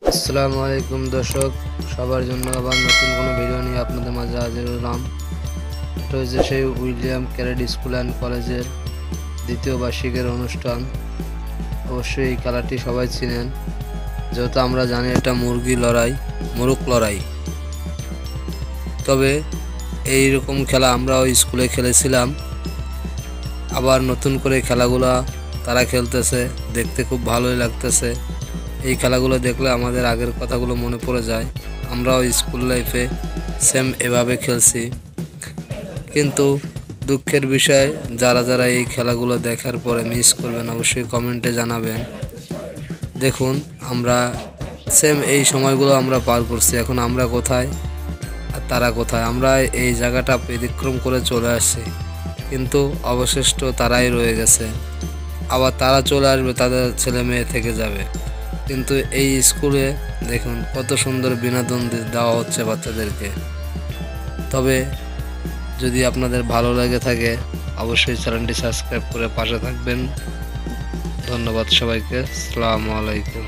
আসসালামু আলাইকুম দর্শক, সবার জন্য আবার নতুন কোনো ভিডিও নিয়ে আপনাদের মাঝে হাজির হলাম। এটা হচ্ছে সেই উইলিয়াম ক্যারেড স্কুল অ্যান্ড কলেজের দ্বিতীয় বার্ষিকের অনুষ্ঠান। অবশ্যই এই খেলাটি সবাই চিনেন, যেহেতু আমরা জানি এটা মোরগ লড়াই। তবে এই রকম খেলা আমরাও স্কুলে খেলেছিলাম। আবার নতুন করে খেলাগুলা তারা খেলতেছে, দেখতে খুব ভালোই লাগতেছে। এই খেলাগুলো দেখলে আমাদের আগের কথাগুলো মনে পড়ে যায়। আমরাও স্কুল লাইফে সেম এভাবে খেলছি। কিন্তু দুঃখের বিষয়, যারা যারা এই খেলাগুলো দেখার পরে মিস করবেন অবশ্যই কমেন্টে জানাবেন। দেখুন, আমরা সেম এই সময়গুলো আমরা পার করছি। এখন আমরা কোথায় আর তারা কোথায়? আমরা এই জায়গাটা ব্যতিক্রম করে চলে আসছি, কিন্তু অবশিষ্ট তারাই রয়ে গেছে। আবার তারা চলে আসবে, তাদের ছেলে মেয়ে থেকে যাবে। কিন্তু এই স্কুলে দেখুন কত সুন্দর বিনোদন দেওয়া হচ্ছে বাচ্চাদেরকে। তবে যদি আপনাদের ভালো লেগে থাকে অবশ্যই চ্যানেলটি সাবস্ক্রাইব করে পাশে থাকবেন। ধন্যবাদ সবাইকে। আসসালামু আলাইকুম।